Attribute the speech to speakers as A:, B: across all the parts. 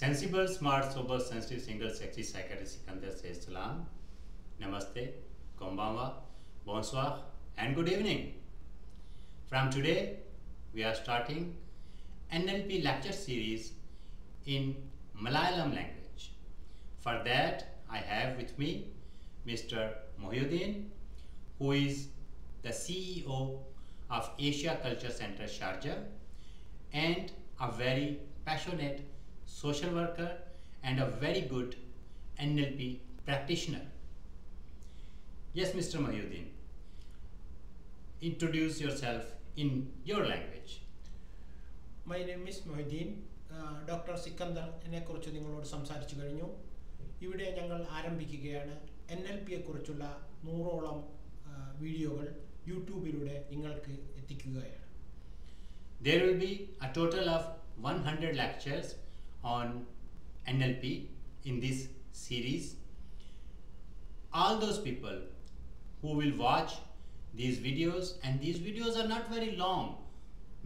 A: Sensible, smart, sober, sensitive, single, sexy, psychiatrist Sikandar says salam, namaste, konbanwa, bonsoir, and good evening. From today, we are starting NLP lecture series in Malayalam language. For that, I have with me Mr. Mohyuddin, who is the CEO of Asia Culture Center Sharjah and a very passionate social worker and a very good NLP practitioner. Yes, Mr. Mohyuddin, introduce yourself in your language.
B: My name is Mohyuddin. Dr. Sikandar എന്നെക്കുറിച്ച് നിങ്ങളോട് സംസാരിച്ചു കഴിഞ്ഞു. ഇവിടെ ഞങ്ങൾ ആരംഭിക്കുകയാണ് NLPയെക്കുറിച്ചുള്ള 100ഓളം വീഡിയോകൾ യൂട്യൂബിലൂടെ നിങ്ങൾക്ക് എത്തിക്കുകയാണ്.
A: There will be a total of 100 lectures on NLP in this series. All those people who will watch these videos, and these videos are not very long,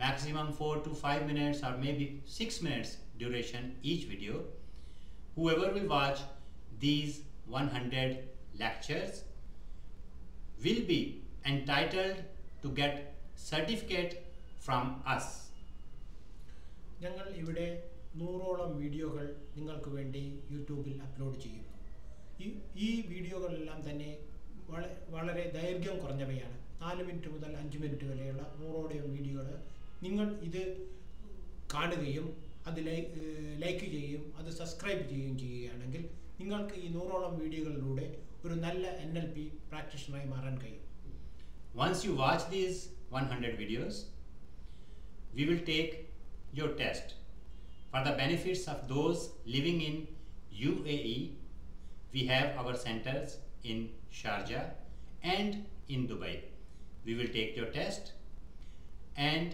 A: maximum 4 to 5 minutes or maybe 6 minutes duration each video. Whoever will watch these 100 lectures will be entitled to get certificate from us.
B: ഞങ്ങൾ ഇവിടെ 100ഓളം വീഡിയോകൾ നിങ്ങൾക്ക് വേണ്ടി യൂട്യൂബിൽ upload ചെയ്യുന്നു. ഈ വീഡിയോകളെല്ലാം തന്നെ വളരെ ദൈർഘ്യം കുറഞ്ഞവയാണ്. 4 മിനിറ്റ് മുതൽ 5 മിനിറ്റ് വരെയുള്ള 100ഓളം വീഡിയോകൾ നിങ്ങൾ ഇത് കാണുകയും അത് ലൈക്ക് ചെയ്യുകയും അത് സബ്സ്ക്രൈബ് ചെയ്യുകയും ചെയ്യുകയാണെങ്കിൽ നിങ്ങൾക്ക് ഈ 100ഓളം വീഡിയോകളിലൂടെ ഒരു നല്ല NLP പ്രാക്ടീഷണറായി മാറാൻ കഴിയും.
A: Once you watch these 100 videos, we will take your test. For the benefits of those living in UAE, we have our centers in Sharjah and in Dubai. We will take your test, and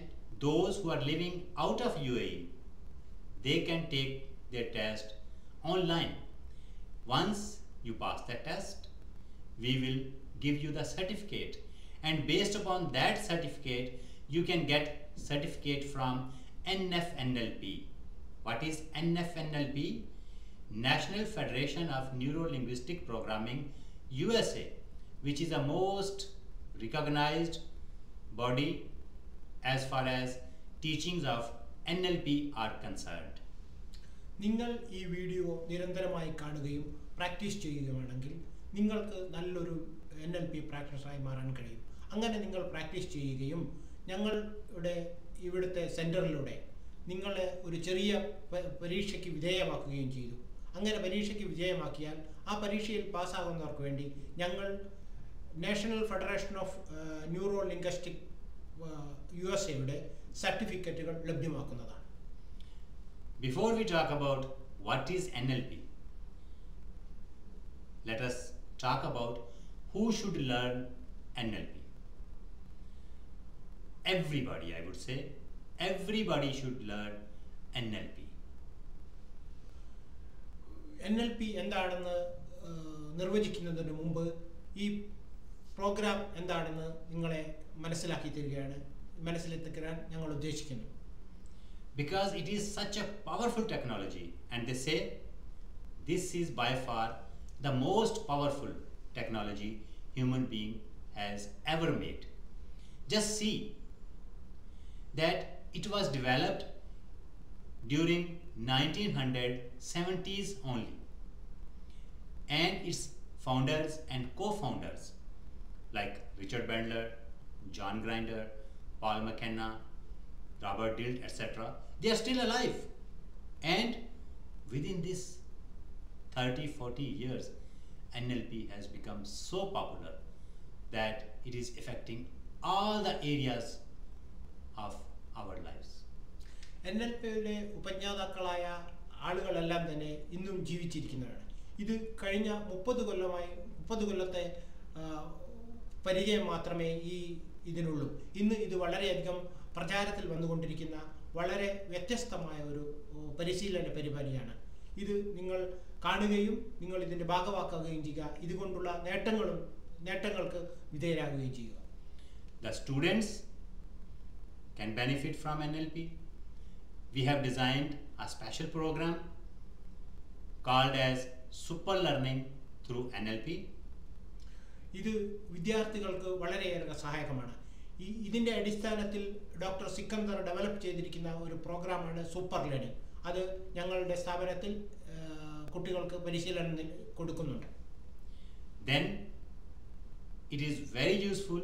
A: those who are living out of UAE, they can take their test online. Once you pass the test, we will give you the certificate, and based upon that certificate, you can get certificate from NFNLP. What is NFNLP? National Federation of Neuro-Linguistic Programming USA, which is the most recognized body as far as teachings of NLP are concerned.
B: നിങ്ങൾ ഈ video നിരന്തരമായി കാണുകയും practice ചെയ്യുകയാണെങ്കിൽ നിങ്ങൾക്ക് നല്ലൊരു NLP പ്രാക്ടീഷണറായി മാറാൻ കഴിയും. അങ്ങനെ നിങ്ങൾ പ്രാക്ടീസ് ചെയ്യുകയും ഞങ്ങളുടെ ഇവിടുത്തെ സെൻറ്ററിലൂടെ നിങ്ങളെ ഒരു ചെറിയ പരീക്ഷയ്ക്ക് വിധേയമാക്കുകയും ചെയ്തു. അങ്ങനെ പരീക്ഷയ്ക്ക് വിധേയമാക്കിയാൽ ആ പരീക്ഷയിൽ പാസ്സാകുന്നവർക്ക് വേണ്ടി ഞങ്ങൾ national federation of neuro linguistic USA സർട്ടിഫിക്കറ്റുകൾ ലഭ്യമാക്കുന്നതാണ്.
A: Before we talk about what is NLP, let us talk about who should learn NLP. Everybody, I would say, everybody should learn NLP.
B: NLP എന്താണെന്ന് നിർവചിക്കുന്നതിന് മുമ്പ് ഈ പ്രോഗ്രാം എന്താണെന്ന് നിങ്ങളെ മനസ്സിലാക്കി തരികയാണ്, മനസ്സിലെത്തിക്കാൻ ഞങ്ങൾ ഉദ്ദേശിക്കുന്നു.
A: Because it is such a powerful technology, and they say this is by far the most powerful technology human being has ever made. Just see that it was developed during 1970s only, and its founders and co-founders like Richard Bandler, John Grinder, Paul McKenna, Robert Dilt, etc., they are still alive, and within this 30-40 years NLP has become so popular that it is affecting all the areas of our lives.
B: NLPയുടെ ഉപജ്ഞാതാക്കളായ ആളുകളെല്ലാം തന്നെ ഇന്നും ജീവിച്ചിരിക്കുന്നവരാണ്. ഇത് കഴിഞ്ഞ 30 കൊല്ലത്തെ പരിചയം മാത്രമേ ഇതിനുള്ളൂ. ഇന്ന് ഇത് വളരെയധികം പ്രചാരത്തിൽ വന്നുകൊണ്ടിരിക്കുന്ന വളരെ വ്യത്യസ്തമായ ഒരു പരിശീലന പരിപാടിയാണ്. ഇത് നിങ്ങൾ കാണുകയും നിങ്ങൾ ഇതിൻ്റെ ഭാഗമാക്കുകയും ചെയ്യുക. ഇതുകൊണ്ടുള്ള നേട്ടങ്ങൾക്ക് വിധേയരാകുകയും ചെയ്യുക.
A: The students can benefit from NLP. We have designed a special program called as super learning through NLP.
B: ഇത് വിദ്യാർത്ഥികൾക്ക് വളരെയേറെ സഹായകമാണ്. ഇതിൻ്റെ അടിസ്ഥാനത്തിൽ ഡോക്ടർ സിക്കന്ദർ ഡെവലപ്പ് ചെയ്തിരിക്കുന്ന ഒരു പ്രോഗ്രാമാണ് സൂപ്പർ ലേണിംഗ്. അത് ഞങ്ങളുടെ സ്ഥാപനത്തിൽ കുട്ടികൾക്ക് പരിശീലനം കൊടുക്കുന്നുണ്ട്.
A: Then it is very useful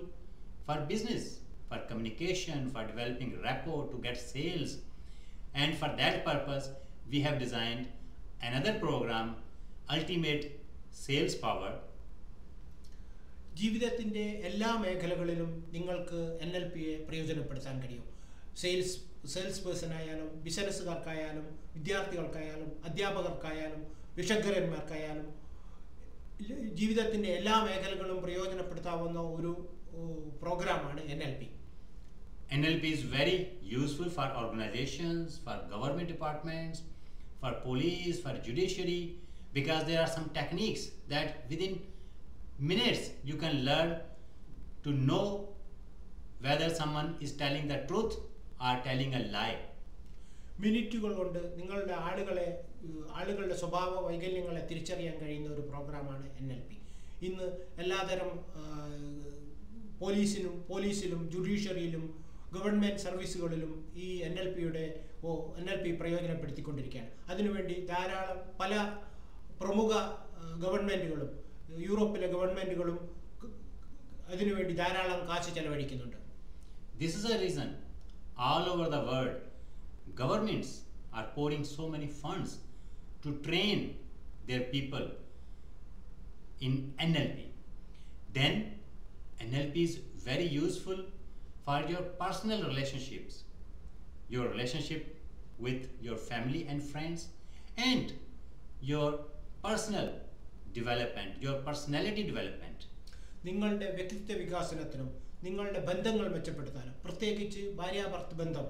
A: for business, for communication, for developing rapport, to get sales, and for that purpose we have designed another program, Ultimate Sales Power.
B: ജീവിതത്തിൻ്റെ എല്ലാ മേഖലകളിലും നിങ്ങൾക്ക് NLPയെ പ്രയോജനപ്പെടുത്താൻ കഴിയും. സെയിൽസ് പേഴ്സൺ ആയാലും ബിസിനസ്സുകാർക്കായാലും വിദ്യാർത്ഥികൾക്കായാലും അധ്യാപകർക്കായാലും വിഷഗ്വരന്മാർക്കായാലും ജീവിതത്തിൻ്റെ എല്ലാ മേഖലകളും പ്രയോജനപ്പെടുത്താവുന്ന ഒരു പ്രോഗ്രാമാണ് NLP.
A: NLP is very useful for organizations, for government departments, for police, for judiciary, because there are some techniques that within minutes you can learn to know whether someone is telling the truth or telling a lie.
B: മിനിറ്റുകൾ കൊണ്ട് നിങ്ങളുടെ ആളുകളുടെ സ്വഭാവ വൈകല്യങ്ങളെ തിരിച്ചറിയാൻ കഴിയുന്ന ഒരു പ്രോഗ്രാമാണ് NLP. ഇന്ന് എല്ലാതരം പോലീസിലും ജുഡീഷ്യറിയിലും ഗവൺമെൻറ് സർവീസുകളിലും ഈ NLP പ്രയോജനപ്പെടുത്തിക്കൊണ്ടിരിക്കുകയാണ്. അതിനുവേണ്ടി ധാരാളം പല പ്രമുഖ ഗവൺമെൻറ്റുകളും യൂറോപ്പിലെ ഗവൺമെൻറ്റുകളും അതിനുവേണ്ടി ധാരാളം കാശ് ചെലവഴിക്കുന്നുണ്ട്.
A: This is a reason all over the world governments are pouring so many funds to train their people in NLP. Then NLP is very useful for your personal relationships, your relationship with your family and friends, and your personal development, your personality development.
B: നിങ്ങളുടെ വ്യക്തിത്വ വികാസനത്തിനും നിങ്ങളുടെ ബന്ധങ്ങൾ മെച്ചപ്പെടുത്താനും, പ്രത്യേകിച്ച് ഭാര്യാഭർത്തൃ ബന്ധം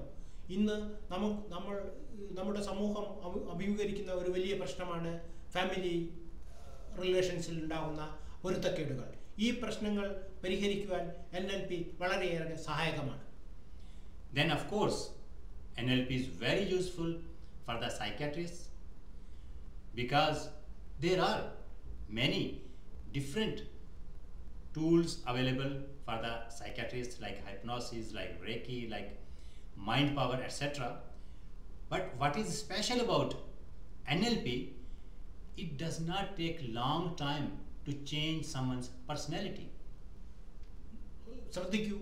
B: ഇന്ന് നമ്മുടെ സമൂഹം അഭിമുഖീകരിക്കുന്ന ഒരു വലിയ പ്രശ്നമാണ് ഫാമിലി റിലേഷൻസിൽ ഉണ്ടാകുന്ന പൊരുത്തക്കേടുകൾ. ഈ പ്രശ്നങ്ങൾ പരിഹരിക്കുവാൻ NLP വളരെയേറെ സഹായകമാണ്.
A: Then of course NLP is very useful for the psychiatrists, because there are many different tools available for the psychiatrists, like hypnosis, like Reiki, like mind power, etc. But what is special about NLP, it does not take long time to change someone's personality.
B: ശ്രദ്ധിക്കൂ,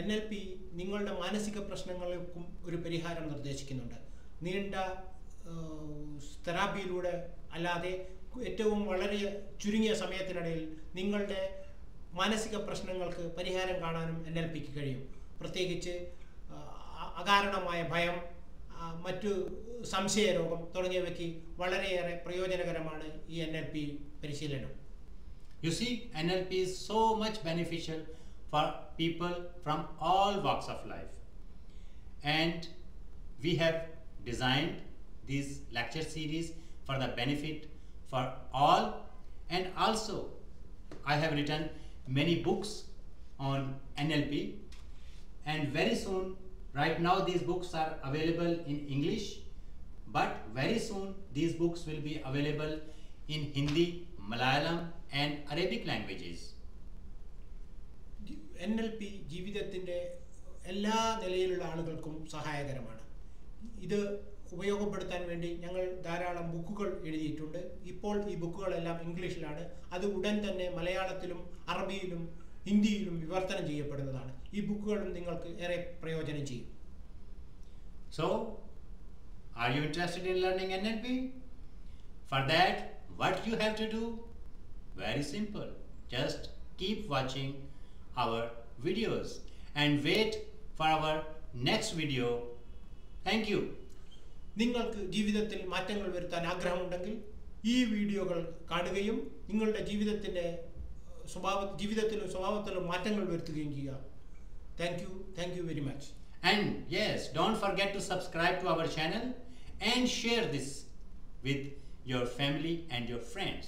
B: NLP നിങ്ങളുടെ മാനസിക പ്രശ്നങ്ങൾക്കും ഒരു പരിഹാരം നിർദ്ദേശിക്കുന്നുണ്ട്. നീണ്ട തെറാപ്പിയിലൂടെ അല്ലാതെ ഏറ്റവും വളരെ ചുരുങ്ങിയ സമയത്തിനിടയിൽ നിങ്ങളുടെ മാനസിക പ്രശ്നങ്ങൾക്ക് പരിഹാരം കാണാനും NLPക്ക് കഴിയും. പ്രത്യേകിച്ച് അകാരണമായ ഭയം, മറ്റു സംശയരോഗം തുടങ്ങിയവയ്ക്ക് വളരെയേറെ പ്രയോജനകരമാണ് ഈ NLP പരിശീലനം.
A: You see, NLP is so much beneficial for people from all walks of life, and we have designed this lecture series for the benefit for all. And also I have written many books on NLP, and very soon, right now these books are available in English, but very soon these books will be available in Hindi, Malayalam and Arabic languages.
B: NLP ജീവിതത്തിൻ്റെ എല്ലാ നിലയിലുള്ള ആളുകൾക്കും സഹായകരമാണ്. ഇത് ഉപയോഗപ്പെടുത്താൻ വേണ്ടി ഞങ്ങൾ ധാരാളം ബുക്കുകൾ എഴുതിയിട്ടുണ്ട്. ഇപ്പോൾ ഈ ബുക്കുകളെല്ലാം ഇംഗ്ലീഷിലാണ്. അത് ഉടൻ തന്നെ മലയാളത്തിലും അറബിയിലും ഹിന്ദിയിലും വിവർത്തനം ചെയ്യപ്പെടുന്നതാണ്. ഈ ബുക്കുകളും നിങ്ങൾക്ക് ഏറെ പ്രയോജനം ചെയ്യും.
A: So, are you interested in learning NLP? For that, what you have to do? Very simple. Just keep watching our videos and wait for our next video. Thank you.
B: നിങ്ങൾക്ക് ജീവിതത്തിൽ മാറ്റങ്ങൾ വരുത്താൻ ആഗ്രഹമുണ്ടെങ്കിൽ ഈ വീഡിയോകൾ കാണുകയും നിങ്ങളുടെ ജീവിതത്തിലും സ്വഭാവത്തിലും മാറ്റങ്ങൾ വരുത്തുകയും ചെയ്യുക. Thank you very much.
A: And yes, don't forget to subscribe to our channel and share this with your family and your friends.